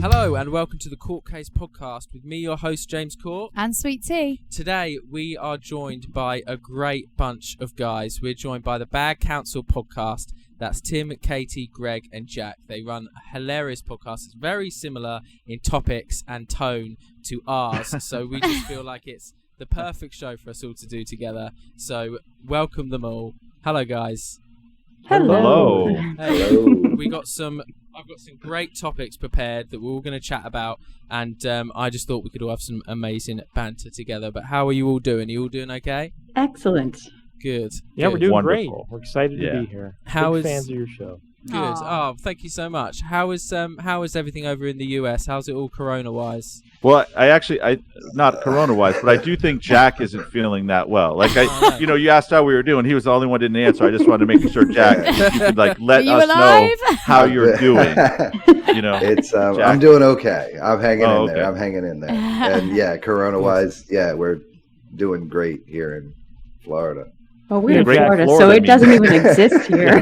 Hello and welcome to the Court Case Podcast with me, your host, James Court. And Sweet Tea. Today we are joined by a great bunch of guys. We're joined by the Bad Counsel Podcast. That's Tim, Katie, Greg and Jack. They run a hilarious podcast. It's very similar in topics and tone to ours. So we just feel like it's the perfect show for us all to do together. So welcome them all. Hello, guys. Hello. Hey, Hello. I've got some great topics prepared that we're all going to chat about, and I just thought we could all have some amazing banter together. But how are you all doing? Are you all doing okay? Excellent. Good. Yeah, good. we're doing Wonderful. great. We're excited to be here. Big fans of your show. Good. Aww. Oh, thank you so much. How is everything over in the US? How's it all corona-wise? Well, I not corona-wise, but I do think Jack isn't feeling that well. Like, you asked how we were doing. He was the only one who didn't answer. I just wanted to make sure, Jack, you could let us know how you're doing. It's I'm doing okay. I'm hanging in there. I'm hanging in there. And yeah, corona-wise, yeah, we're doing great here in Florida. Well, we're in Florida, so it doesn't even exist here.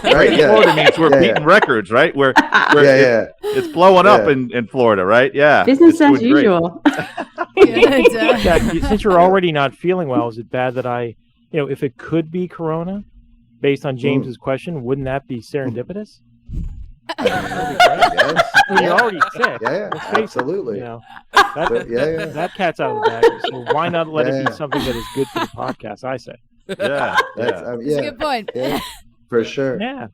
Right? Yeah. Florida means we're beating records, right? It's blowing up in Florida, right? Yeah. Business as usual. Jack, since you're already not feeling well, is it bad that if it could be corona, based on James's question, wouldn't that be serendipitous? Yes. You're already sick. Yeah, Let's face absolutely. it, That cat's out of the bag. So why not let it be something that is good for the podcast? I say. Yeah. That's a good point. Yeah, for sure. Yeah.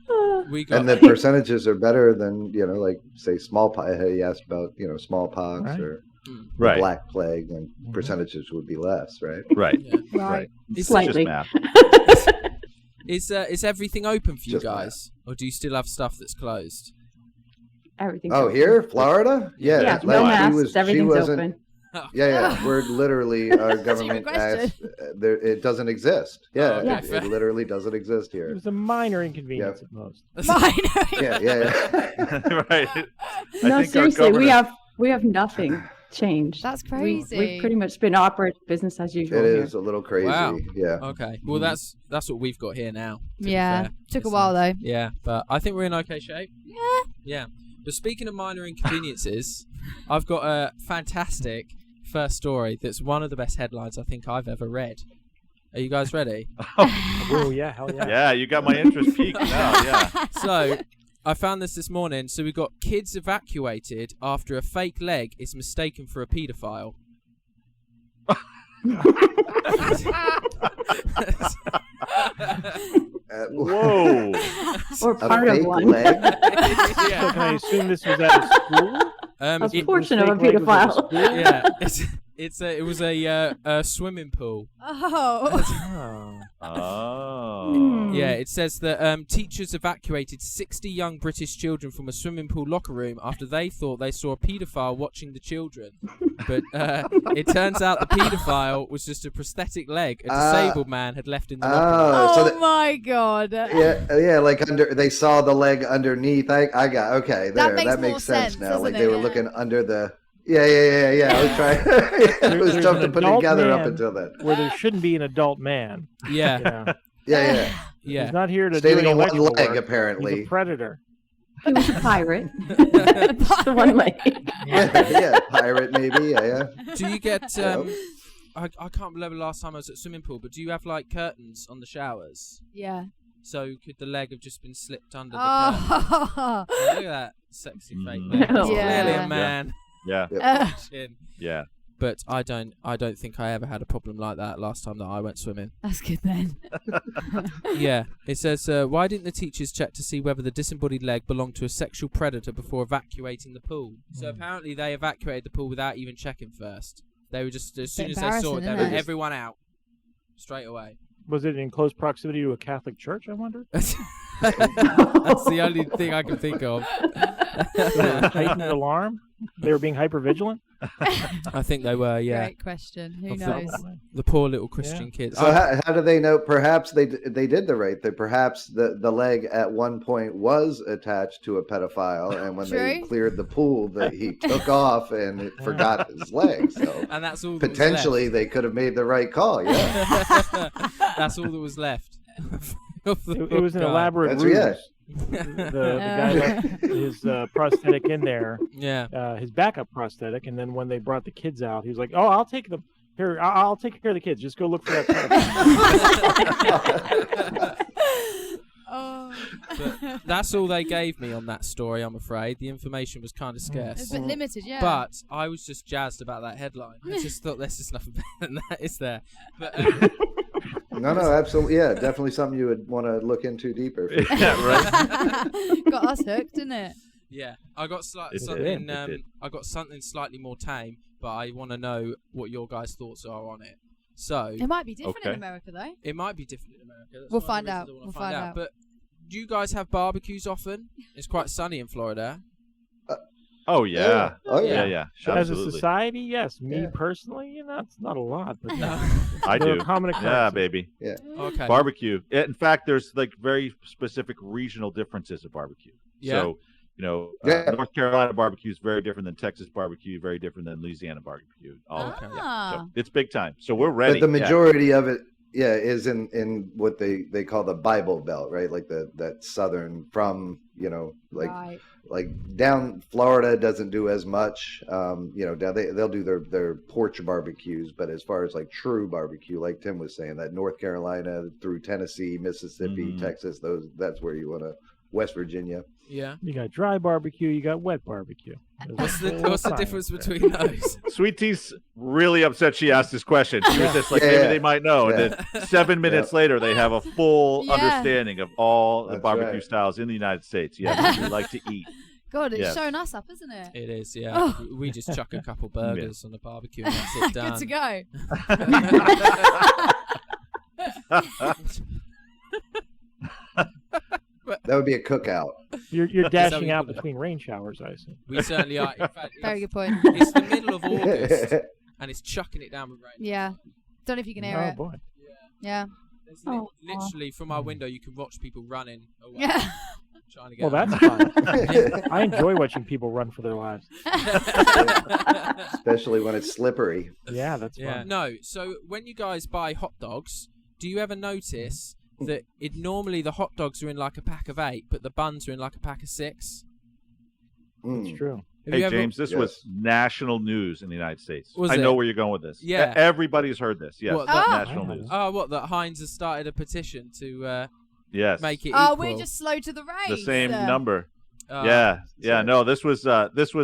And the percentages are better than say smallpox. He asked about smallpox Right. or Right. black plague, and percentages would be less, right? Right. Yeah. Right. Is, Slightly. Just math. is everything open for you Just guys, or do you still have stuff that's closed? Everything's Oh, open. here, Florida? Yeah, Yeah, like, no masks. she Everything's wasn't. open. Yeah. We're literally our government question. asked. It doesn't exist. Yeah, Oh, okay, it fair. literally doesn't exist It here. was a minor inconvenience at most. Fine. Yeah. Right. I No, think seriously, our we governor- have nothing changed. That's crazy. We've pretty much been operating business as usual It here. is a little crazy. Wow. Yeah. Okay. Well, that's what we've got here now. to be Yeah. fair. Took a It's, while though. Yeah, but I think we're in okay shape. Yeah. Yeah. But speaking of minor inconveniences, I've got a fantastic first story that's one of the best headlines I think I've ever read. Are you guys ready? Oh, yeah. Hell yeah. Yeah, you got my interest peaked now. Yeah. So, I found this morning. So, we've got kids evacuated after a fake leg is mistaken for a paedophile. Whoa. Or A part of fake one. leg? So can I assume this was at a school? A It- portion of a Fake leg was at a pedophile. school? yeah, it was a swimming pool. Oh. Oh. Yeah, it says that teachers evacuated 60 young British children from a swimming pool locker room after they thought they saw a paedophile watching the children. But it turns out the paedophile was just a prosthetic leg a disabled man had left in the locker room. Oh So My God. yeah, like they saw the leg underneath. I got okay there. That makes more makes sense sense, now. doesn't Like it? they were Yeah. looking under the. Yeah. I was trying. It was There's tough an to put adult together up man until then. where there shouldn't be an adult man. Yeah, You know? Yeah. He's not here to Standing do on one electrical leg, work. apparently. He's a predator. He was a pirate. The one leg. Yeah, pirate maybe. Yeah. do you get Yep. I can't remember the last time I was at a swimming pool, but do you have like curtains on the showers? Yeah. So could the leg have just been slipped under the curtain? Oh. Oh, look at that sexy fake leg. No. Clearly Yeah. a man. Yeah. Chin. Yeah. But I don't think I ever had a problem like that last time that I went swimming. That's good then. Yeah, it says, why didn't the teachers check to see whether the disembodied leg belonged to a sexual predator before evacuating the pool? So apparently they evacuated the pool without even checking first. They were just, as soon as they saw it, they embarrassing, were isn't it? everyone out. Straight away. Was it in close proximity to a Catholic church, I wonder? That's the only thing I can think of. Heightened alarm? They were being hypervigilant? I think they were, yeah. Great question. Who Of the- knows? The poor little Christian kids. So how do they know? Perhaps they did the right thing. Perhaps the leg at one point was attached to a pedophile, and when they True. cleared the pool, that he took off and it forgot his leg. So And that's all that was potentially they could have made the right call. Yeah, That's all that was left. It was an elaborate That's- ruse. yeah. the guy left his prosthetic in there, Yeah. his backup prosthetic, and then when they brought the kids out, he was like, "Oh, I'll take them. Here, I'll take care of the kids. Just go look for that." But that's all they gave me on that story, I'm afraid. The information was kind of scarce. It's a bit limited, yeah. But I was just jazzed about that headline. I just thought there's just nothing better than that, is there? But, No, absolutely. Yeah, definitely something you would want to look into deeper. Yeah, right. Got us hooked, didn't it? yeah, I got It something. did. I got something slightly more tame, but I want to know what your guys' thoughts are on it. So It might be different in Okay. America, though. it might be different in America. That's We'll one of the find reasons out. I wanna We'll find find out. But do you guys have barbecues often? It's quite sunny in Florida. Oh yeah. Oh, yeah. Yeah. As a Absolutely. society, yes. Me Yeah. personally, it's not a lot, but I they're do. a common Yeah, occurrence. baby. Okay. Barbecue. In fact, there's like very specific regional differences of barbecue. Yeah. So, Yeah. North Carolina barbecue is very different than Texas barbecue, very different than Louisiana barbecue. All Okay. So it's big time. So we're ready. But the majority of it, is in what they call the Bible Belt, right? Like that southern from, Right. like down Florida doesn't do as much. Down they'll do their porch barbecues, but as far as like true barbecue, like Tim was saying, that North Carolina through Tennessee, Mississippi, Mhm. Texas, that's where you want to. West Virginia. Yeah. You got dry barbecue, you got wet barbecue. What's the difference between those? Sweet Tea's really upset she asked this question. She was just like, Yeah. maybe they might know. Yeah. And then 7 minutes later, they have a full Yeah. understanding of all the That's barbecue right. styles in the United States. Yeah, we like to eat. God, it's Yes. showing us up, isn't it? It is, yeah. Oh. We just chuck a couple burgers on the barbecue and that's it done. Good to go. That would be a cookout. You're that dashing what you out call it? between rain showers, I assume. We certainly are. In fact, Very good point. it's the middle of August and it's chucking it down with rain. Yeah. Don't know if you can hear Oh it. boy. Yeah. There's Oh. literally from our window, you can watch people running away, Yeah. trying to get. Well, out. that's fun. I enjoy watching people run for their lives. Especially when it's slippery. Yeah, that's Yeah. fun. No. So when you guys buy hot dogs, do you ever notice that normally the hot dogs are in like a pack of 8, but the buns are in like a pack of 6? Mm. It's true. Have Hey, you ever- James, this Yes. was national news in the United States. Was I know it? where you're going with this. Yeah. Everybody's heard this. Yes, What, that- national Oh. news. Oh, what? That Heinz has started a petition to Yes. make it Oh, equal. we're just slow to the race. the same number. Oh, Yeah. sorry. No, this was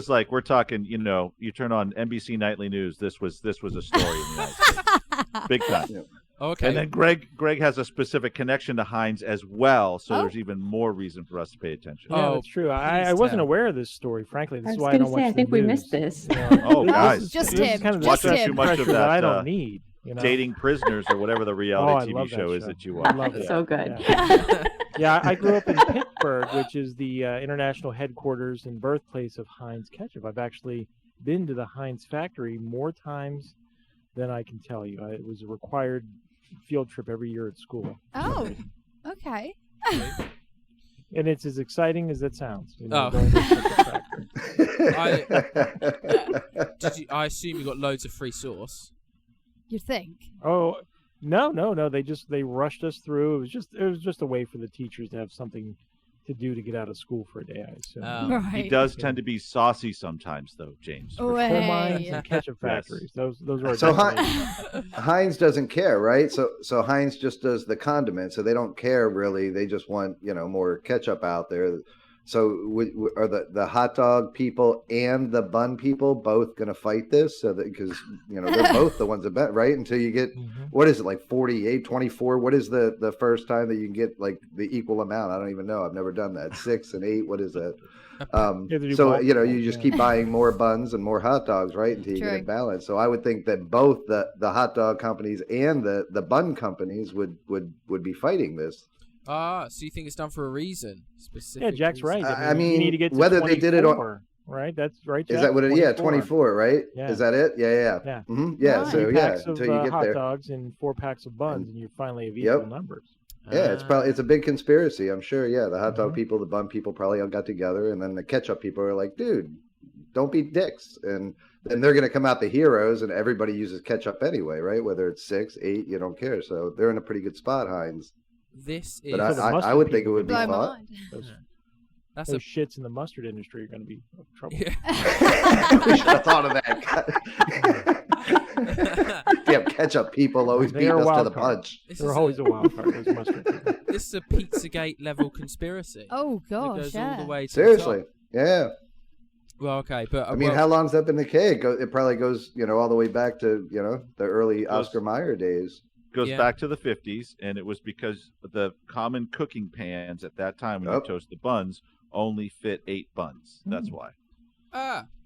like, we're talking, you turn on NBC Nightly News. This was a story in the United States. Big time. Yeah. Okay. And then Greg has a specific connection to Heinz as well, so Oh. there's even more reason for us to pay attention. Yeah, Oh, that's true. I please wasn't tell. aware of this story, frankly. This I is was why I gonna don't say, watch I think the we news. missed this. Oh, This guys. is- Just this is him. kind of the Just Watch out him. too much of pressure that. I don't need. Dating Prisoners or whatever the Oh, I reality TV love that show is that you I watch. love it. So good. Yeah. Yeah, I grew up in Pittsburgh, which is the international headquarters and birthplace of Heinz ketchup. I've actually been to the Heinz factory more times than I can tell you. It was a required field trip every year at school. Oh, okay. And it's as exciting as it sounds. Oh. Going to the ketchup factory. I assume you got loads of free sauce. You'd think. Oh, no. They rushed us through. It was just a way for the teachers to have something to do to get out of school for a day, I assume. Right. He does tend to be saucy sometimes, though, James. Oh, Coal mines way. and ketchup Yes. factories. Those are So definitely- Heinz doesn't care, right? So Heinz just does the condiment, so they don't care really. They just want more ketchup out there. So are the hot dog people and the bun people both going to fight this? So that because they're both the ones that bet, right? Until you get what is it, like 48, 24? What is the first time that you can get like the equal amount? I don't even know. I've never done that. 6 and 8. What is that? Yeah, they do So both. you just keep buying more buns and more hot dogs, right, until you True. get it balanced. So I would think that both the hot dog companies and the bun companies would be fighting this. So you think it's done for a reason? Specific Yeah, Jack's reason? right. I mean, you need to get to whether they did it on- 24, right? That's right. Is Jack? that what it? Yeah, 24, right? Yeah. Is that it? Yeah. Yeah. Mm-hmm. Yeah. Right. So 3 yeah, packs of until you get hot there. dogs and 4 packs of buns, and you finally have Yep. equal numbers. Yeah, it's a big conspiracy. I'm sure. Yeah, the hot Mm-hmm. dog people, the bun people, probably all got together, and then the ketchup people are like, "Dude, don't be dicks." And then they're going to come out the heroes, and everybody uses ketchup anyway, right? Whether it's 6, 8, you don't care. So they're in a pretty good spot, Heinz. This is. But So the I mustard would think it people would be Blow my fun. mind. That's Those shits in the mustard industry are going to be of trouble. Yeah. We should have thought of that. Damn ketchup people always They beat are us to wild the card. punch. This They're is always a wild card. Those mustard people. This is a Pizzagate level conspiracy. Oh That gosh, goes yeah. all the way to Seriously, the top. yeah. Well, okay, but I mean, well, how long's that been the case? It probably goes, all the way back to, the early Goes- Oscar Mayer days. Goes Yeah. back to the 50s, and it was because the common cooking pans at that time when Yep. you toast the buns only fit 8 buns. That's why.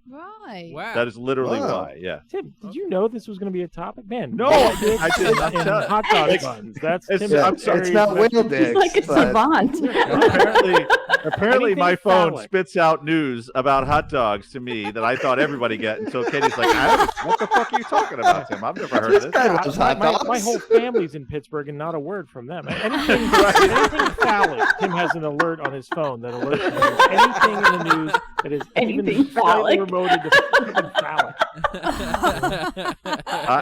Right. wow. That is literally Wow. why. Yeah. Tim, did you know this was going to be a topic? Man, No, whale dicks I did not and tell- hot dog It's- buns. That's it's- Tim's I'm sorry, It's area not of whale expertise. dicks. Like a but- savant. Apparently, Anything my phone phallic. spits out news about hot dogs to me that I thought everybody get. And so Katie's like, what the fuck are you talking about, Tim? I've never heard of this. guy loves hot my dogs. whole family's in Pittsburgh, and not a word from them. Anything phallic, Tim has an alert on his phone that alerts him. There's anything in the news that is Anything even slightly phallic. remoted to fucking phallic.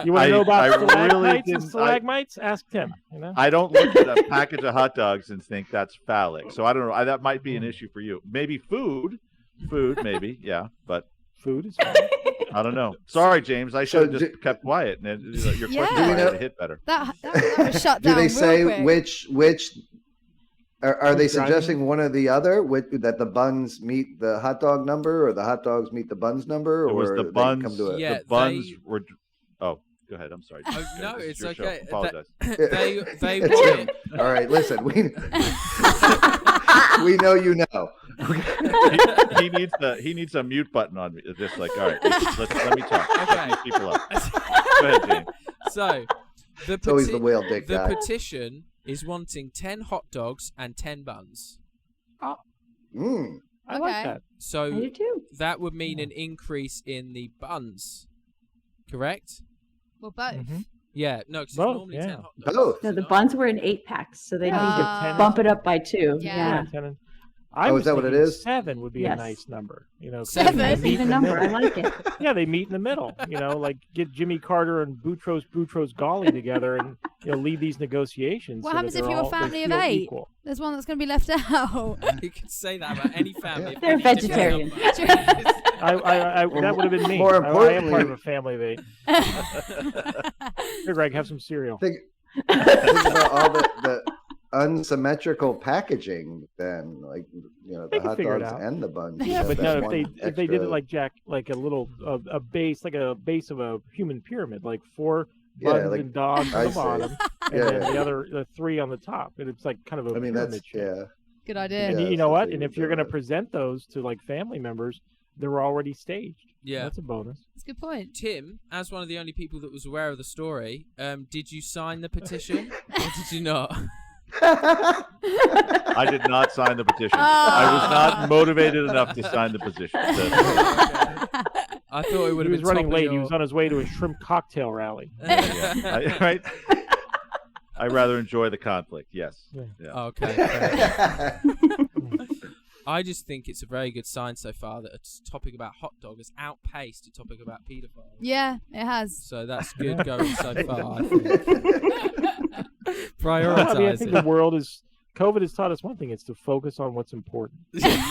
You want to know about I really stalactites and didn't. stalagmites? Ask Tim. I don't look at a package of hot dogs and think that's phallic. So I don't know. That might be an issue for you. Maybe food, maybe, yeah, but Food is fine. I don't know. Sorry, James. I should have So just kept quiet. And your Yeah. question Do we might know- have hit better. That was shut Do down. they real say quick. which are they Who's driving? suggesting one or the other? That the buns meet the hot dog number, or the hot dogs meet the buns number, It was or the they buns. come to it? Yeah. The buns they- were. Oh, go ahead. I'm sorry. Oh, no, This is it's your show. okay. Apologize. they wanted. All right, listen. We know you know. he needs a mute button on me. Just like, all right, let me talk. Okay. Shut these people up. Go ahead, James. So, the It's always the whale dick the guy. petition is wanting 10 hot dogs and 10 buns. Mm. I like Okay. that. I So do too. that would mean an increase in the buns, correct? Well, both. Mhm. Yeah, no, because Both, normally yeah. 10 hot dogs. Both. No, the No. buns were in 8-packs, so they need to 10. bump it up by 2. Yeah. Yeah. 10 and- Oh, is was that what it thinking is? 7 would be Yes. a nice number. 7. they Nice meet Even in the number. I middle. like it. Yeah, they meet in the middle. Like get Jimmy Carter and Boutros Ghali together, and lead these negotiations. What so happens that if they're you're a all- they family of feel 8? equal. There's one that's going to be left out. You can say that about any family. if They're they need different vegetarian. numbers. That would have been me. More I am importantly- part of a family of 8. Here, Greg, have some cereal. Think about all the unsymmetrical packaging. Then, like They the can hot figure it dogs out. and the buns. Yeah, That- but that's no, one if they did it extra- like Jack, like a little a base, like a base of a human pyramid, like 4 Yeah, buns like- and dogs I on the see. bottom, and Yeah, then yeah. the 3 on the top, and it's like kind of a I mean, pyramid that's shape. Good Yeah, idea. And Yeah, you know that's what? what And they if you're do. going to present those to like family members, they're already staged. Yeah. That's a bonus. That's a good point. Tim, as one of the only people that was aware of the story, did you sign the petition or did you not? I did not sign the petition. I was not motivated enough to sign the petition. I thought it would He have was been running top of late. He your- was on his way to a shrimp cocktail rally. Right? I rather enjoy the conflict. Yes. Yeah. Okay. fair enough. I just think it's a very good sign so far that a topic about hot dog has outpaced a topic about paedophiles. Yeah, it has. So that's good going so far, I think. I Prioritise think it. the world is. COVID has taught us one thing: it's to focus on what's important. Yeah.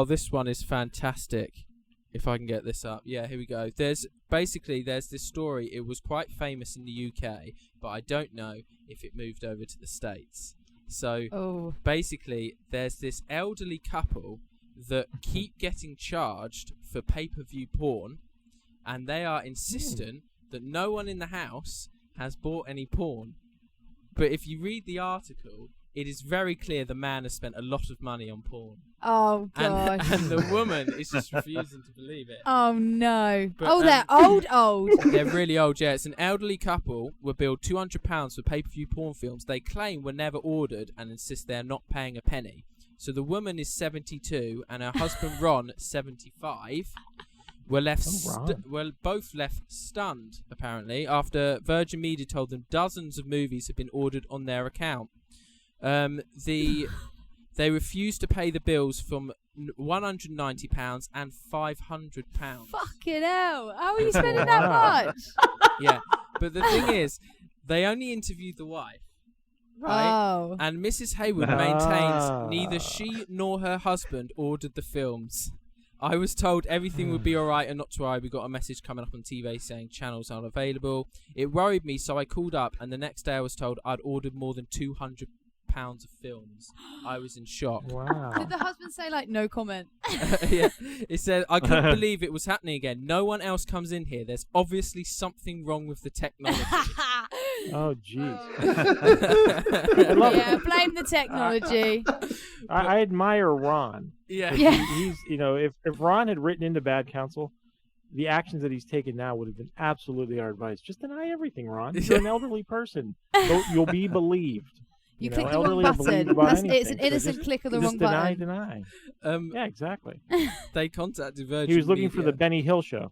This one is fantastic. If I can get this up. Yeah, here we go. There's this story. It was quite famous in the UK, but I don't know if it moved over to the States. So Oh. basically, there's this elderly couple that keep getting charged for pay-per-view porn, and they are insistent that no one in the house has bought any porn. But if you read the article, it is very clear the man has spent a lot of money on porn. Oh, gosh. And the woman is just refusing to believe it. Oh, no. But, They're old. They're really old, yeah. It's an elderly couple were billed £200 for pay-per-view porn films they claim were never ordered and insist they're not paying a penny. So the woman is 72 and her husband Ron, 75, were left both left stunned, apparently, after Virgin Media told them dozens of movies have been ordered on their account. They refused to pay the bills from £190 and £500. Fucking hell! How are you spending that much? Yeah, but the thing is, they only interviewed the wife, right? Oh. And Mrs. Hayward maintains neither she nor her husband ordered the films. I was told everything would be alright and not to worry. We got a message coming up on TV saying channels aren't available. It worried me, so I called up, and the next day I was told I'd ordered more than £200 of films. I was in shock. Wow. Did the husband say like no comment? Yeah, it said I couldn't believe it was happening again. No one else comes in here. There's obviously something wrong with the technology. Oh, jeez. Yeah, blame the technology. I admire Ron. Yeah. He's if Ron had written into Bad Counsel, the actions that he's taken now would have been absolutely our advice. Just deny everything, Ron. You're an elderly person. You'll be believed. You know, clicked the wrong elderly are button. believed about It's anything. an innocent So click of the just wrong deny, button. Deny. Yeah, exactly. They contacted Virgin He was looking for Media. the Benny Hill show.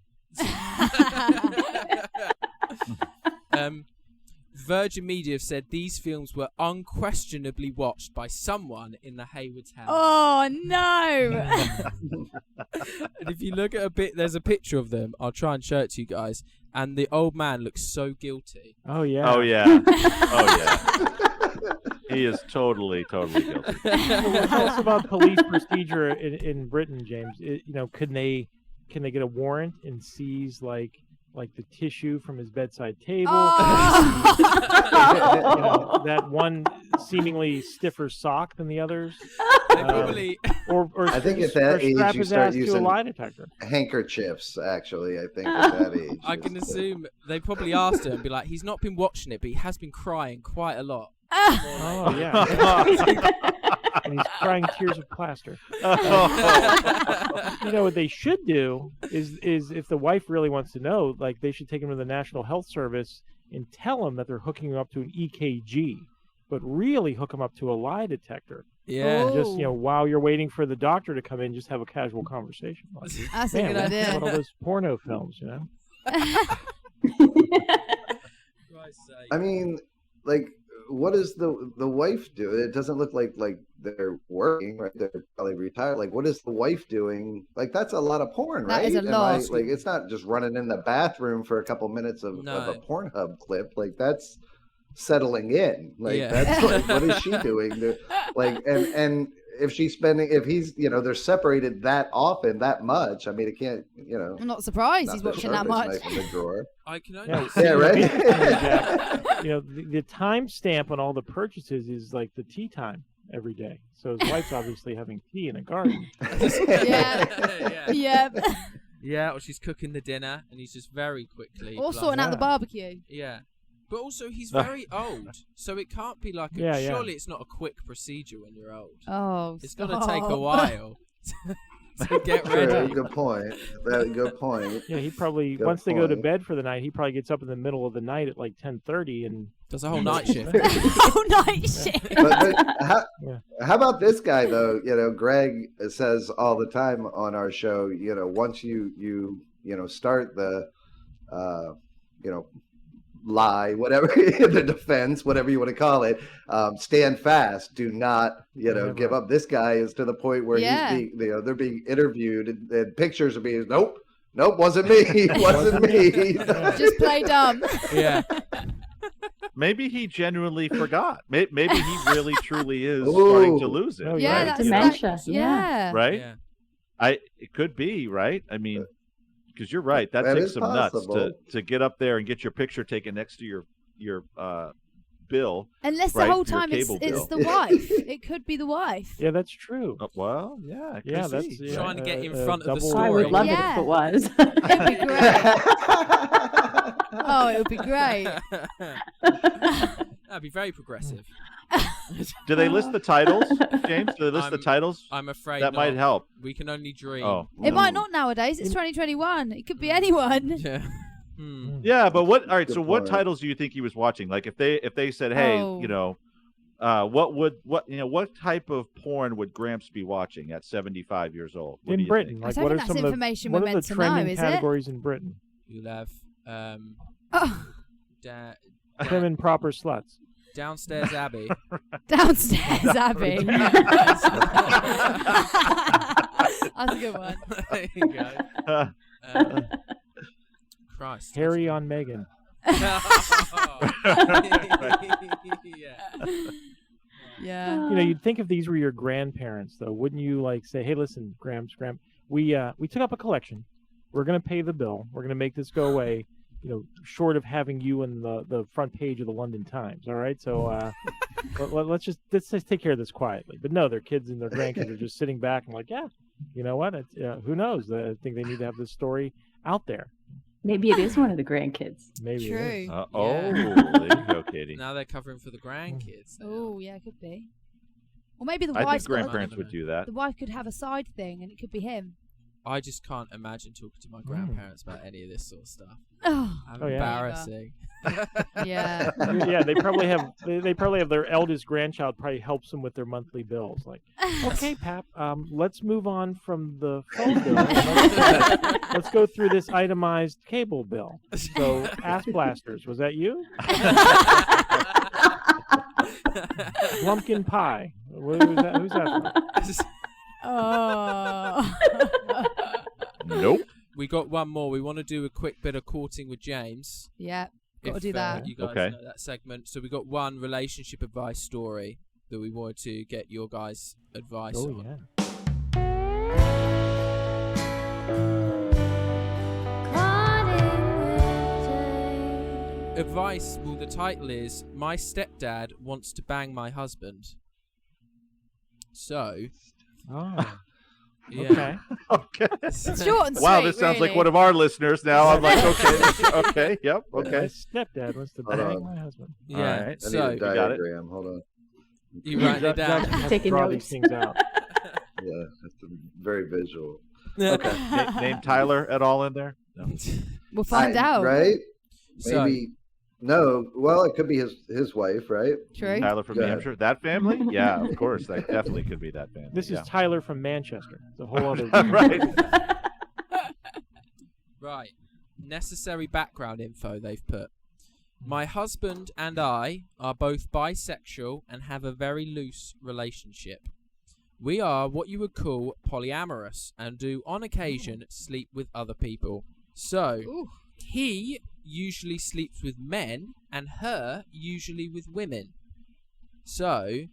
Virgin Media have said these films were unquestionably watched by someone in the Hayward's house. Oh no! And if you look at there's a picture of them. I'll try and show it to you guys. And the old man looks so guilty. Oh yeah. Oh yeah. Oh yeah. He is totally guilty. Well, tell us about police procedure in Britain, James. Can they get a warrant and seize like the tissue from his bedside table? Oh. That one seemingly stiffer sock than the others. They probably. Or I think at or that age strap you his start ass to a using lie detector. handkerchiefs. Actually, I think at that age. I can assume they probably asked him and be like, he's not been watching it, but he has been crying quite a lot. Oh yeah. And he's crying tears of plaster. What they should do is if the wife really wants to know, like they should take him to the National Health Service and tell him that they're hooking him up to an EKG, but really hook him up to a lie detector. Yeah. And just while you're waiting for the doctor to come in, just have a casual conversation. Like, That's a man, good what idea. about all those porno films, I mean, like, what does the wife do? It doesn't look like they're working, right? They're probably retired. Like, what is the wife doing? Like, that's a lot of porn, That right? is a lot. Like, it's not just running in the bathroom for a couple minutes of a Pornhub clip. Like, that's settling in. Like, that's like, what is she doing? And if he's, they're separated that often, that much. I mean, it can't, I'm not surprised he's watching that much. Knife in the drawer. I can only Yeah, right. The time stamp on all the purchases is like the tea time every day. So his wife's obviously having tea in a garden. Yeah. Yep. Yeah, or she's cooking the dinner, and he's just very quickly. Or sorting out the barbecue. Yeah. But also, he's very old, so it can't be like surely it's not a quick procedure when you're old. Oh, it's got to take a while to get ready. Good point. Good point. Yeah, he probably once they go to bed for the night, he probably gets up in the middle of the night at like 10:30 and does a whole night shift. Whole night shift. But how about this guy though? Greg says all the time on our show. Once you start the lie, whatever, the defense, whatever you want to call it, stand fast. Do not, give up. This guy is to the point where he's being, they're being interviewed and pictures are being, nope, wasn't me, wasn't me. Just play dumb. Yeah. Maybe he genuinely forgot. Maybe he really truly is starting to lose it. Yeah, right? that's Dementia. Yeah. Right? Yeah. It could be, right? I mean, because you're right. That That takes is some nuts possible. to get up there and get your picture taken next to your bill. Unless right, the whole your time it's cable the wife. It could be the wife. yeah, that's true. Well, yeah. Yeah, could that's be. Trying to get in front of the double- story. I would love Yeah. it if it was. It'd be great. Oh, it would be great. That'd be very progressive. Do they list the titles, James? Do they list the titles? I'm afraid That might not. help. We can only dream. Oh. It might not nowadays. It's 2021. It could be anyone. Yeah. Yeah, but what? All right. Good So, what point. titles do you think he was watching? Like, if they said, "Hey, Oh. what type of porn would Gramps be watching at 75 years old?" What do In you Britain, think? I like don't what think are that's some of the information what we're are meant the to know, trending is it? categories in Britain? You'll have Oh. Prim and proper sluts. Downstairs Abbey. Downstairs Abbey. That's a good one. There you go. Christ. Harry on Meghan. Yeah. Yeah. You know, you'd think if these were your grandparents, though, wouldn't you like say, "Hey, listen, Grams, we took up a collection. We're gonna pay the bill. We're gonna make this go away. You know, short of having you in the front page of the London Times. All right, so let's just take care of this quietly." But no, their kids and their grandkids are just sitting back and like, yeah, you know what? Who knows? I think they need to have this story out there. Maybe it is one of the grandkids. Maybe. True. It is. Oh, there you go, Katie. Now they're covering for the grandkids. Oh, yeah, it could be. Or maybe the I wife's think grandparents would do that. the wife could have a side thing, and it could be him. I just can't imagine talking to my grandparents about any of this sort of stuff. Oh, Oh, yeah. Embarrassing. yeah. Yeah, they probably have their eldest grandchild probably helps them with their monthly bills. Like, okay, Pap, let's move on from the phone bill. Let's go through this itemized cable bill. So, ass blasters, was that you? Lumpkin pie. Who's that from? Oh. Nope. We got one more. We want to do a quick bit of courting with James. Yeah, got to If, do that. You guys Okay. know that segment. So we got one relationship advice story that we wanted to get your guys' advice Oh, on. yeah. Advice, well, the title is My Stepdad Wants to Bang My Husband. So, Oh, yeah. okay. Okay. It's short and sweet. Wow, this sounds like really. one of our listeners now. I'm like, okay, yep, My okay. stepdad wants to Hold bang on. my husband. Yeah. All right. I need So, a got it. diagram. Hold on. you write it down. Jack has to Taking draw notes. these things out. Yeah, it's very visual. Okay. Name Tyler at all in there? No. We'll find out. Right? So- Maybe. No. Well, it could be his wife, right? True. Tyler from Go New ahead. Hampshire? That family? Yeah, of course. That definitely could be that family. This yeah. is Tyler from Manchester. It's a whole other. Right. Right. Necessary background info they've put. My husband and I are both bisexual and have a very loose relationship. We are what you would call polyamorous and do on occasion sleep with other people. So, Ooh. he usually sleeps with men and her usually with women. So,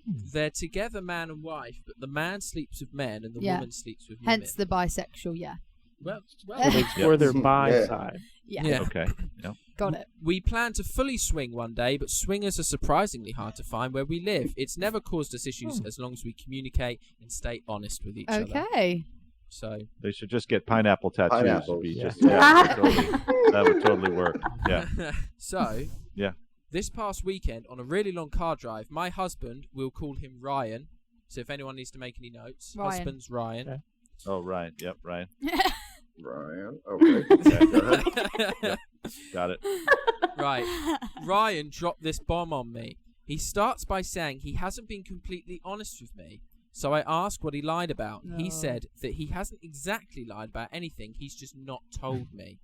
they're together man and wife, but the man sleeps with men and the Yeah. woman sleeps with Hence women. the bisexual, yeah. Well, So they explore their bi Yeah. side. Yeah. yeah. Okay. Yep. Got it. We plan to fully swing one day, but swingers are surprisingly hard to find where we live. It's never caused us issues as long as we communicate and stay honest with each other. Okay. So, They should just get pineapple tattoos. Pineapples, Be yeah. just- that would totally work. Yeah. so Yeah. this past weekend on a really long car drive, my husband, we'll call him Ryan. So if anyone needs to make any notes, Ryan. husband's Ryan. Okay. Oh, right. Yep, right. Ryan. Okay. Okay. Go ahead. Got it. Right. Ryan dropped this bomb on me. He starts by saying he hasn't been completely honest with me. So I asked what he lied about. He No. said that he hasn't exactly lied about anything. He's just not told me.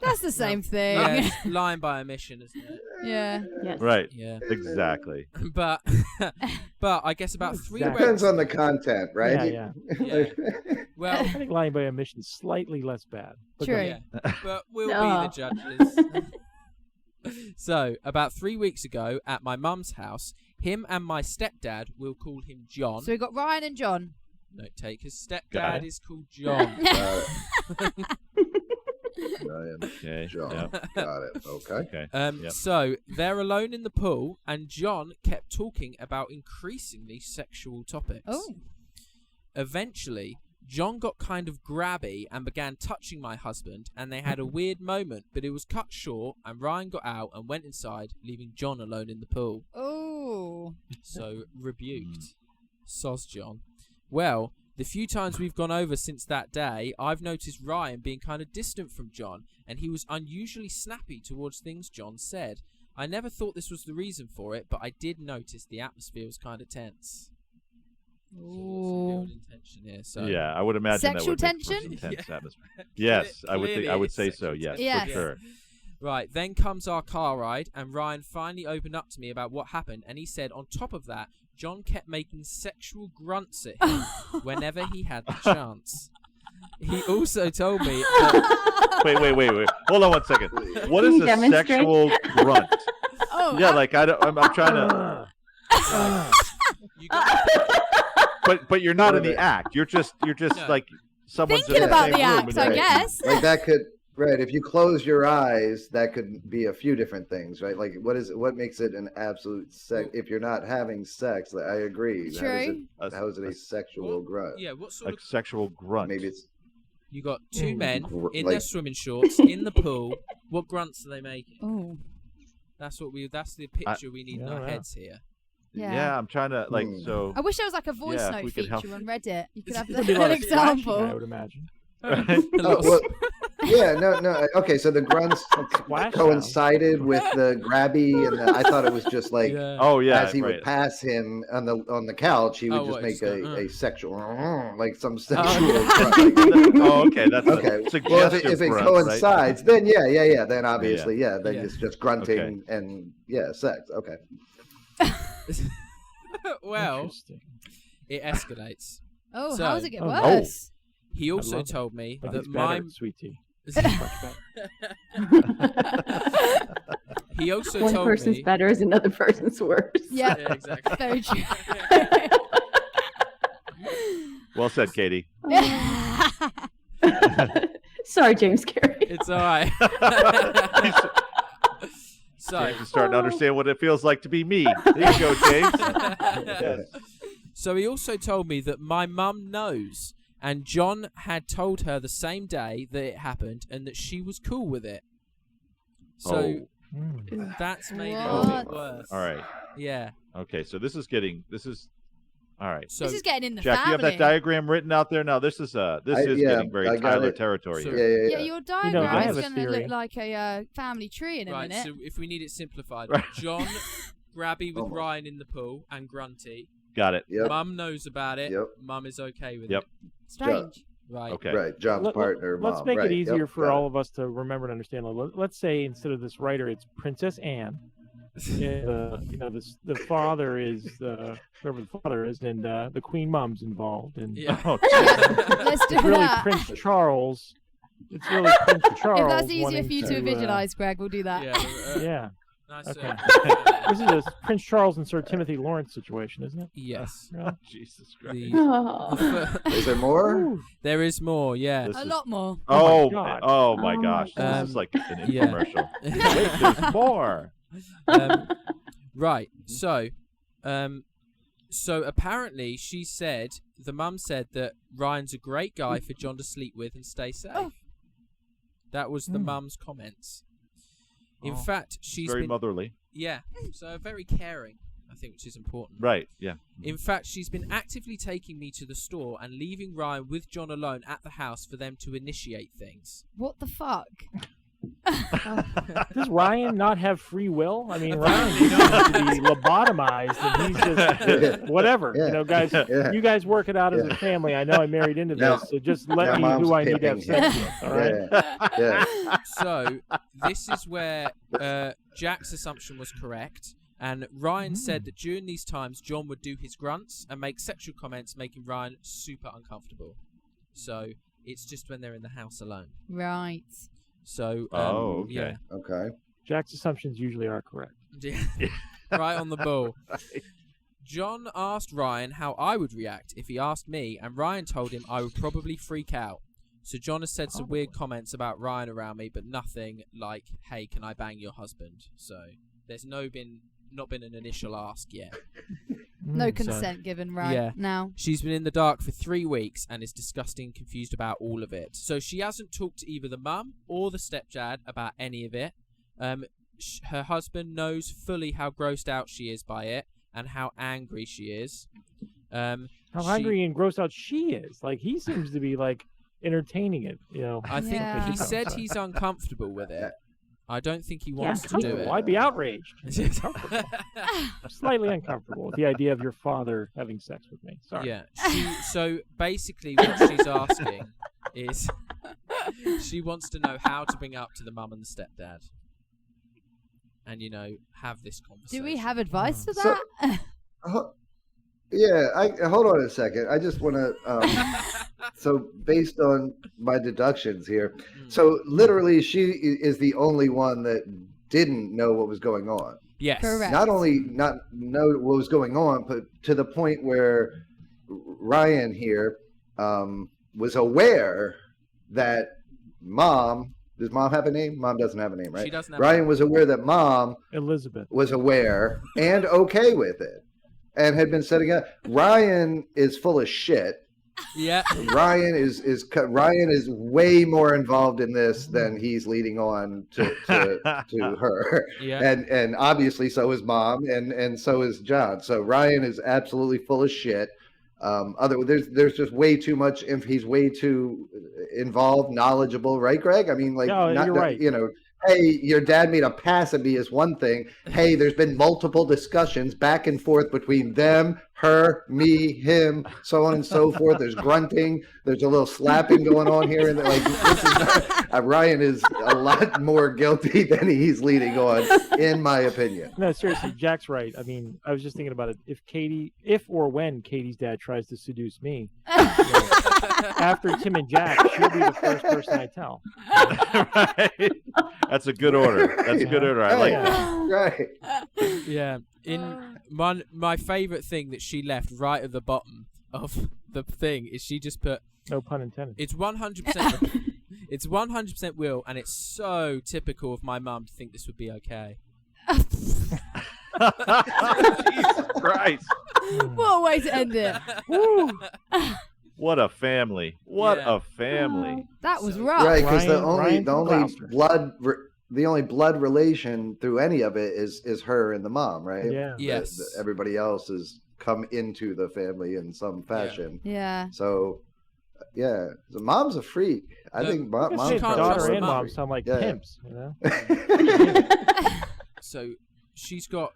That's the same thing. Yeah, it's lying by omission, isn't it? Yeah. Yes. Right. Yeah. Exactly. But but about 3 Exactly. Depends weeks. on the content, right? Yeah. Yeah. Well, I think lying by omission is slightly less bad. But go True. ahead. yeah. But we'll No. be the judges. So, about 3 weeks ago at my mum's house, him and my stepdad, we'll call him John. So we got Ryan and John. Note take, his Got stepdad it. is called John. Ryan. Okay. John. Yep. Got it. Okay. Okay. Yep. So, they're alone in the pool, and John kept talking about increasingly sexual topics. Oh. Eventually, John got kind of grabby and began touching my husband, and they had a weird moment, but it was cut short, and Ryan got out and went inside, leaving John alone in the pool. Oh. So, rebuked. Soz John. Well, the few times we've gone over since that day, I've noticed Ryan being kind of distant from John, and he was unusually snappy towards things John said. I never thought this was the reason for it, but I did notice the atmosphere was kind of tense. So there's some Ooh. building tension here. So Yeah, I would imagine Sexual that would make for tension? an intense Yeah. atmosphere. Yes, I would Clearly I would it's say sexual so. Yes, tension. for sure. Right, then comes our car ride, and Ryan finally opened up to me about what happened, and he said on top of that, John kept making sexual grunts at him whenever he had the chance. He also told me that... Wait. Hold on one second. What is a sexual grunt? Oh, Yeah, like I'm trying to... You got But you're not in the act. You're just No. like someone's thinking in about the the same room act, and I you're- guess. Like that could if you close your eyes, that could be a few different things, right? Like what makes it an absolute sex? If you're not having sex, I agree. True. How is it a sexual grunt? Yeah, what sort A of... sexual grunt. Maybe it's You got two men in like- their swimming shorts in the pool. What grunts are they making? Oh, That's the picture we need in our yeah. heads here. yeah. I'm trying to so. I wish there was like a voice Yeah, if note we could help. feature on Reddit. You could have There'd be a lot an of splashing, I example. would imagine. Oh, well, yeah, no. Okay, so the grunts Splash coincided with the grabby, and I thought it was just like Yeah. Oh yeah, as he right. would pass him on the couch, he would Oh, just what, make just go, a sexual, like some Oh, sexual. grunt, Oh, okay, that's okay. a Well, suggestive if it grunt, coincides, then yeah. Then obviously, then Yeah. it's just grunting and sex. Okay. Well, Interesting. it escalates. Oh, So- how does it get Oh, worse? He also love it. told me Like that it's my... better, sweet tea. He also One told person's me... better is another person's worse. Yeah, Yeah, exactly. very true. Well said, Katie. Sorry, James Carey. It's all right. So, James is starting to understand what it feels like to be me. There you go, James. Yes. so he also told me that my mum knows, and John had told her the same day that it happened, and that she was cool with it. So that's made it a bit What? worse. All right. Yeah. Okay, so this is all right. So This is getting in the Jack, family. you have that diagram written out there? Now this is getting very I got Tyler it. territory So- here. Yeah, your diagram I have is a going to theory. look like a family tree in a right. minute. So if we need it simplified, Right. John, Grabby with Almost. Ryan in the pool, and Grunty. Got it. Yep. Mum knows about it. Yep. Mum is okay with Yep. it. Strange. Right. Okay. Right. John's partner. Let's mom. make right. it easier Yep, for got all of us to remember and understand. Let's say instead of this writer, it's Princess Anne. The father is whoever the father is, and the Queen Mom's involved, and Yeah. Oh, Let's do it's really that. Prince Charles. It's really Prince Charles. If that's easier wanting for you to visualize, Greg, we'll do that. Yeah. Yeah. Nice. Okay. This is a Prince Charles and Sir Timothy Lawrence situation, isn't it? Yes. Yeah. Jesus Christ. The, Oh. Is there more? there is more. Yeah. This A is- lot more. Oh, God. oh my Oh gosh. my This is like an yeah. infomercial. Wait, there's more. Right. So apparently she said, the mum said that Ryan's a great guy for John to sleep with and stay safe. Oh. That was the mum's comments. In Oh. fact, she's Very been motherly. yeah, so very caring, I think, which is important. Right. Yeah. In fact, she's been actively taking me to the store and leaving Ryan with John alone at the house for them to initiate things. What the fuck? Does Ryan not have free will? I mean, Ryan seems to be lobotomized, and he's just whatever. Yeah. Guys, Yeah. you guys work it out as a family. I know I married into Now- this, so just let me now who Mom's I need to have pimping sex him. with. All right. Yeah. So this is where Jack's assumption was correct. And Ryan said that during these times, John would do his grunts and make sexual comments, making Ryan super uncomfortable. So it's just when they're in the house alone. Right. So Oh, okay. yeah. Okay. Jack's assumptions usually are correct. Right on the ball. John asked Ryan how I would react if he asked me, and Ryan told him I would probably freak out. So John has said some weird comments about Ryan around me, but nothing like, "Hey, can I bang your husband?" So there's not been an initial ask yet. No consent given, right? Yeah. Now. She's been in the dark for 3 weeks and is disgusting and confused about all of it. So she hasn't talked to either the mum or the stepdad about any of it. Her husband knows fully how grossed out she is by it and how angry she is. How angry and grossed out she is. Like, he seems to be, like, entertaining it, I think Yeah. he said he's uncomfortable with it. I don't think he wants to do it. I'd be outraged. Slightly uncomfortable with the idea of your father having sex with me. Sorry. Yeah. So basically what she's asking is she wants to know how to bring up to the mum and the stepdad. and have this conversation. Do we have advice for that? Hold on a second. I just want to. So based on my deductions here, so literally she is the only one that didn't know what was going on. Yes. Correct. Not only not know what was going on, but to the point where Ryan here was aware that Mom. Does Mom have a name? Mom doesn't have a name, right? She doesn't have Ryan was aware that Mom Elizabeth was aware and okay with it, and had been setting up. Ryan is full of shit. Yeah. Ryan is way more involved in this than he's leading on to her. Yeah. And obviously so is Mom and so is John. So Ryan is absolutely full of shit. There's just way too much. He's way too involved, knowledgeable, right, Greg? I mean, like, you're right. Hey, your dad made a pass at me is one thing. Hey, there's been multiple discussions back and forth between them, her, me, him, so on and so forth. There's grunting. There's a little slapping going on here. And this is not, Ryan is a lot more guilty than he's leading on, in my opinion. No, seriously, Jack's right. I mean, I was just thinking about it. If or when Katie's dad tries to seduce me, after Tim and Jack, she'll be the first person I tell. Right. That's a good order. That's a good order. I like that. Right. Yeah. In my favorite thing that she left right at the bottom of the thing is she just put, no pun intended. It's 100%. It's 100% Will, and it's so typical of my mum to think this would be okay. Jesus Christ! What a way to end it. What a family! What a family! That was rough. Right, because the Ryan only blood relation through any of it is her and the mom, right? Yeah. Yes. Everybody else has come into the family in some fashion. Yeah. So, yeah, the mom's a freak. I think mom's can't trust daughter her and mom. mom sound like pimps, So she's got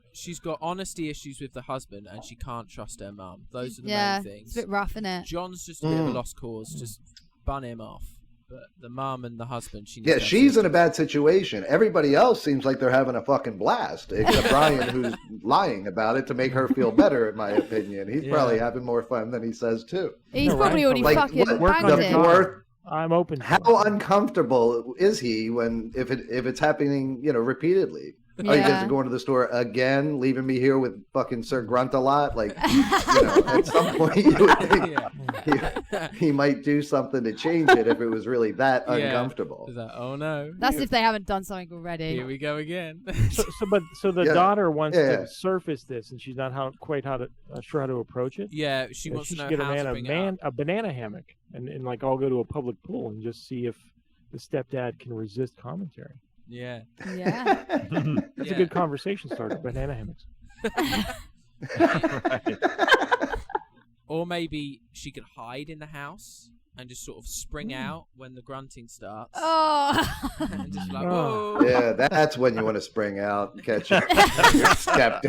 honesty issues with the husband, and she can't trust her mum. Those are the main things. It's a bit rough, isn't it? John's just a bit of a lost cause. Just bun him off. But the mum and the husband, she's in a bad situation. Everybody else seems like they're having a fucking blast, except Brian, who's lying about it to make her feel better. In my opinion, he's probably having more fun than he says too. He's probably already fucking banged it. I'm open. How uncomfortable is he if it's happening, repeatedly? Yeah. Oh, you guys are going to the store again, leaving me here with fucking Sir Grunt a lot. Like, at some point, you would think he might do something to change it if it was really that uncomfortable. Is that, oh no. That's if they haven't done something already. Here we go again. So the daughter wants to surface this, and she's not quite sure how to approach it. Yeah, she wants to know get how to bring it up. a banana hammock, and like all go to a public pool and just see if the stepdad can resist commentary. Yeah. Yeah. That's a good conversation starter. Banana hammocks. Right. Or maybe she could hide in the house and just sort of spring out when the grunting starts. Oh. And just like, whoa. Yeah, that's when you want to spring out and catch your stepdad.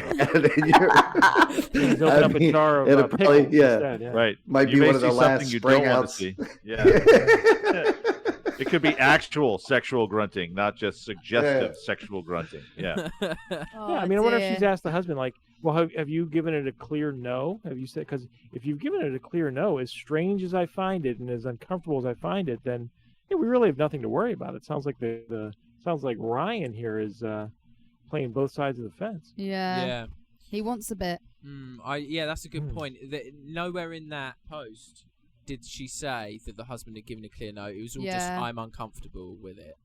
And open up a jar of it'll probably, instead, yeah. Right. Might be one of the last spring outs. Yeah. It could be actual sexual grunting, not just suggestive sexual grunting. Yeah. I mean, I wonder if she's asked the husband, like, well, have you given it a clear no? Have you said, because if you've given it a clear no, as strange as I find it and as uncomfortable as I find it, then we really have nothing to worry about. It sounds like sounds like Ryan here is playing both sides of the fence. Yeah. He wants a bit. That's a good point. Nowhere in that post did she say that the husband had given a clear no. It was all just, I'm uncomfortable with it.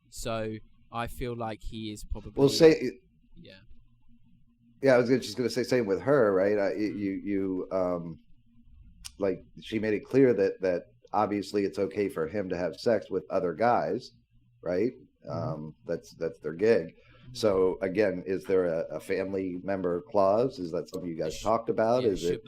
So I feel like he is probably... Well, say... Yeah. Yeah, I was just going to say same with her, right? Like she made it clear that obviously it's okay for him to have sex with other guys, right? That's their gig. So again, is there a family member clause? Is that something you guys talked about? Yeah, is it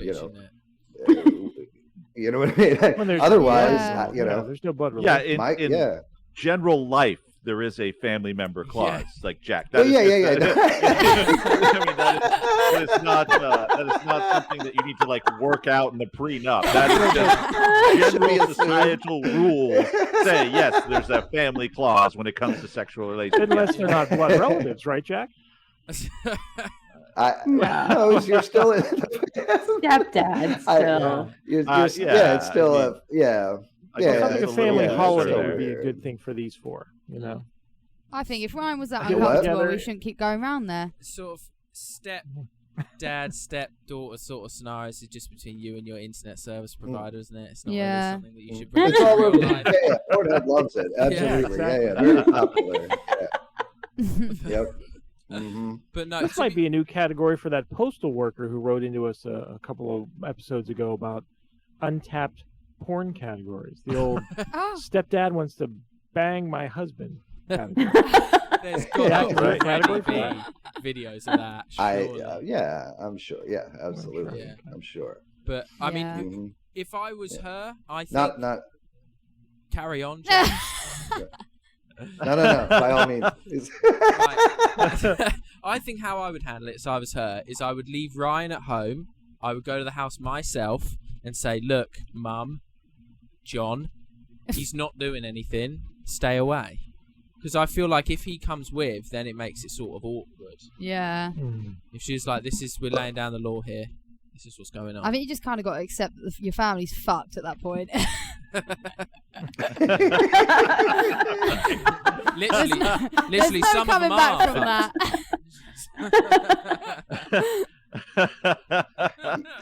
you know what I mean? Otherwise, there's no blood relation. Yeah, in general life, there is a family member clause, like Jack. That is not something that you need to like work out in the prenup. That is just general societal rules. Say yes, there's a family clause when it comes to sexual relations. Unless they're not blood relatives, right, Jack? No, you're still in Stepdad still. It's still Yeah, a family holiday would be a good thing for these four, you know. I think if Ryan was that You know uncomfortable, what? we shouldn't keep going around there. Sort of step-dad, step-daughter sort of scenarios is just between you and your internet service provider, isn't it? It's not really something that you should bring It's into all real over. life. Yeah, Pornhub loves it. Absolutely. Yeah, very popular. Yeah. Yep. Mm-hmm. But no, This might be a new category for that postal worker who wrote into us a couple of episodes ago about untapped porn categories. The old stepdad wants to bang my husband category. There's got to be videos of that. Surely. I'm sure. Yeah, absolutely. Yeah. I'm sure. But I mean, if I was her, I think not. Carry on. Jack. No. By all means. Right. I think how I would handle it, if I was her, is I would leave Ryan at home. I would go to the house myself and say, "Look, Mum, John, he's not doing anything. Stay away." Because I feel like if he comes with, then it makes it sort of awkward. Yeah. If she's like, we're laying down the law here. This is what's going on. I think you just kind of got to accept that your family's fucked at that point. literally, There's no some of coming them back are. from that.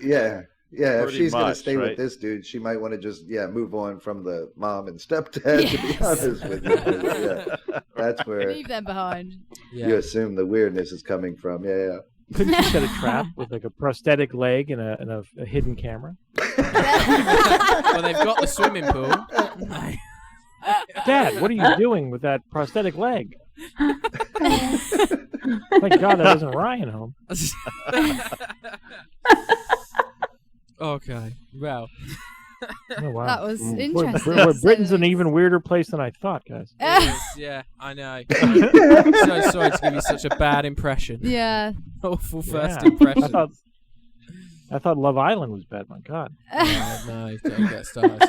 Yeah. If Pretty she's going to much, stay right? with this dude, she might want to just move on from the mom and stepdad. To be honest with you, 'cause, that's where Leave them behind. you assume the weirdness is coming from. Yeah. Couldn't you set a trap with like a prosthetic leg and a hidden camera? Well, they've got the swimming pool. Dad, what are you doing with that prosthetic leg? Thank God that wasn't Ryan home. Okay, well. Oh, wow. That was Boy, interesting. Britain's an even weirder place than I thought, guys. It is, yeah, I know. So sorry to give you such a bad impression. Yeah. Awful first Yeah. impression. I thought Love Island was bad. My God. No, don't get started.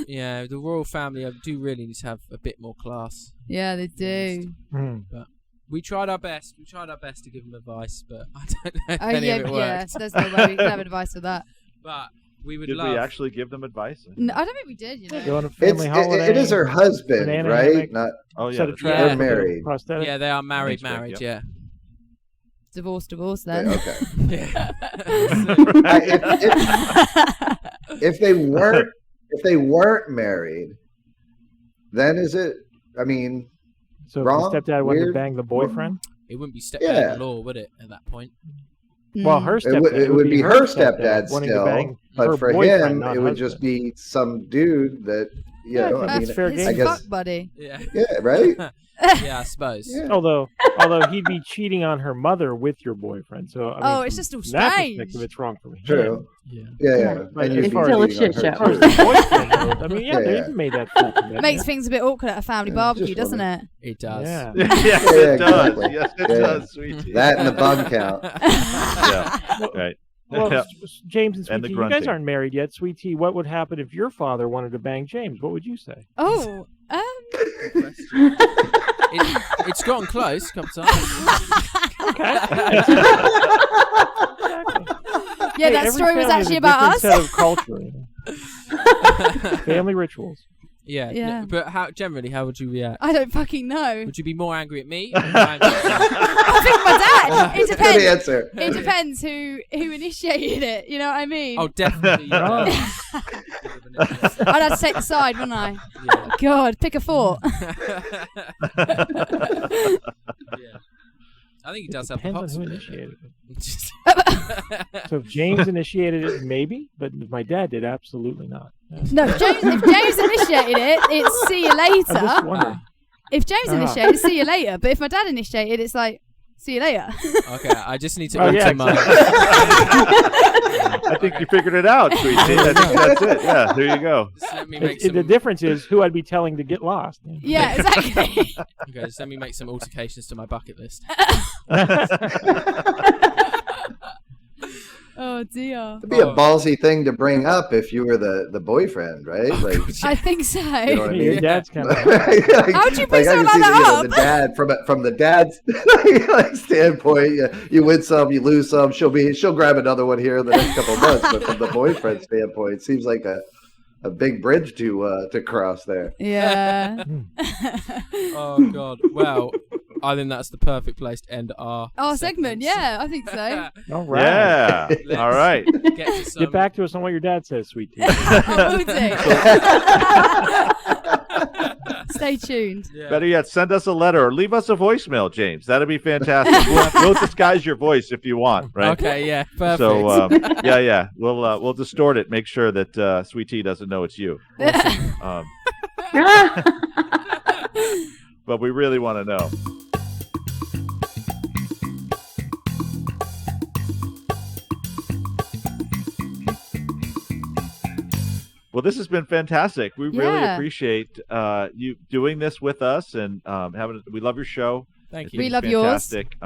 Yeah, the royal family do really need to have a bit more class. Yeah, they do. But we tried our best. We tried our best to give them advice, but I don't know if any of it worked. There's no way we can have advice for that. But we would Did love. we actually give them advice? No, I don't think we did, you know. Go on a family holiday. It is her husband, banana right? hammock, Not set a that's trap. They're with a married. prosthetic. Yeah, they are married, Thanks, Greg, yeah. Divorce then. okay. Yeah. If they weren't married, then is it? I mean, So wrong, if the stepdad wanted to weird, bang the boyfriend, It wouldn't be stepdad Yeah. in law, would it, at that point? well, her stepdad. it would be her stepdad wanting to still, bang but her for boyfriend, him, not it would husband. just be some dude that I that's mean, fair his game. I guess, fuck buddy. Yeah. yeah, right. Yeah, I suppose. Yeah. Although he'd be cheating on her mother with your boyfriend, so I mean, It's just all from that strange. perspective, it's wrong for me. True. Yeah. Yeah. But And as you'd far be as- Still a cheating shit on her, show. As too. far as the boyfriend goes, I mean, they Yeah. even made that full commitment. Makes things a bit awkward at a family barbecue, just doesn't wondering. it? It does. Yeah. Yes, Yeah, it does. exactly. Yes, it Yeah. does, sweetie. That and the bum count. Yeah, right. Well, Yeah. James and Sweet And the Tea, you guys grunting. aren't married yet. Sweet Tea, what would happen if your father wanted to bang James? What would you say? Oh, It's gotten close a couple times. yeah, that every story was family has actually a about different us. set of culture, you know. Family rituals. Yeah. Yeah. But how would you react? I don't fucking know. Would you be more angry at me? Or more angry at you? I think my dad. It Good depends. answer. It depends who initiated it. You know what I mean? Oh, definitely. Oh. I'd have to take the side, wouldn't I? Yeah. God, pick a fort. Yeah. I think he does have the Depends hots on a who bit. initiated it. So if James initiated it, maybe, but if my dad did, absolutely not. Yeah. No, if James initiated it, it's see you I'm just later. wondering. If James initiated, see you later. But if my dad initiated, it's like, see you later. Okay, I just need to Oh, yeah, alter my. I think you figured it out, sweetie. I think that's it. Yeah, there you go. Just let me make The some. difference is who I'd be telling to get lost. Yeah, exactly. Okay, just let me make some altercations to my bucket list. Oh, Oh dear. It'd be a ballsy thing to bring up if you were the boyfriend, right? Like, I think so. you know what I mean? Your dad's kind of. How'd you bring something I can like see that the dad from the dad's like, standpoint. You win some, you lose some. She'll grab another one here in the next couple of months. But from the boyfriend standpoint, it seems like a big bridge to cross there. Yeah. Oh God. Well, I think that's the perfect place to end our segment. Yeah, I think so. All right. Yeah. All right. Get to some... Get back to us on what your dad says, sweet tea. Will do. Stay tuned. Yeah. Better yet, send us a letter or leave us a voicemail, James. That'd be fantastic. We'll disguise your voice if you want, right? Okay, yeah, perfect. So, yeah, we'll distort it. Make sure that Sweet Tea doesn't know it's you. But we really want to know. Well, this has been fantastic. We really appreciate you doing this with us, and we love your show. Thank you. We love fantastic.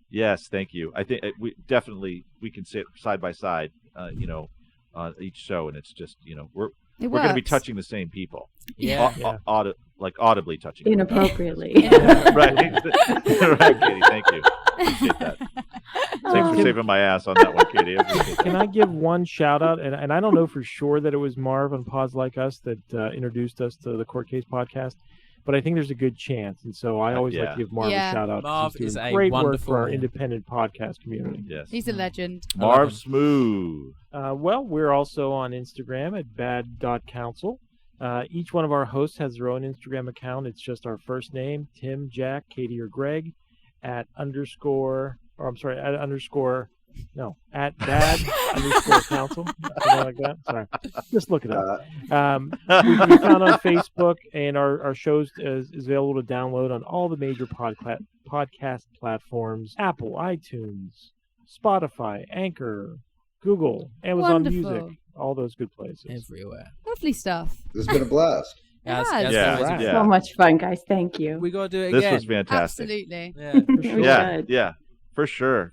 Yes, thank you. I think we can sit side by side, on each show, and it's just we're going to be touching the same people. Yeah. Audibly touching. Inappropriately. Right, Katie. Thank you. Appreciate that. Thanks for saving my ass on that one, Katie. Can I give one shout out? And I don't know for sure that it was Marv on Pods Like Us that introduced us to the Court Case podcast, but I think there's a good chance. And so I always like to give Marv a shout out. Marv He's is doing a great work wonderful for our independent podcast community. Yes. He's a legend. Marv Smooth. Well, we're also on Instagram at bad.counsel. Each one of our hosts has their own Instagram account. It's just our first name, Tim, Jack, Katie, or Greg, at bad _ counsel, something like that. Sorry, just look it up. We can be found on Facebook, and our shows is available to download on all the major podcast platforms: Apple, iTunes, Spotify, Anchor, Google, Amazon Music, all those good places. Everywhere. Lovely stuff. This has been a blast. So much fun, guys. Thank you. We got to do it again. This was fantastic. Absolutely. Yeah, for sure.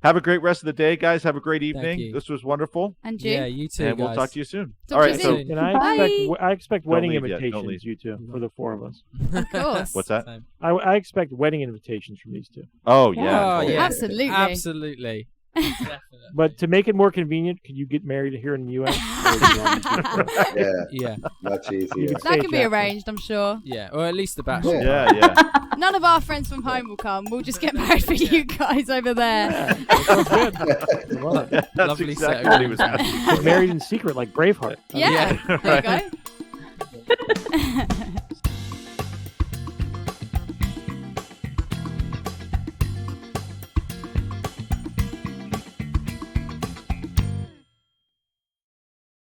Have a great rest of the day, guys. Have a great evening. This was wonderful. And you? Yeah, you too, and guys. we'll talk to you soon. Talk all to right, you so soon. And Bye. I expect wedding leave yet. invitations, you two, for the four of us. Of course. what's that? I expect wedding invitations from these two. Oh yeah, Oh, totally. yeah. Absolutely. Absolutely. Definitely. But to make it more convenient, could you get married here in the U.S.? Yeah. Much easier. That can be arranged, I'm sure. Yeah, or at least the bachelor. Yeah. None of our friends from home will come. We'll just get married for you guys over there. That sounds good. I love it. That's Lovely exactly set. what he was asking. Get married in secret like Braveheart. Yeah. Yeah. There you go.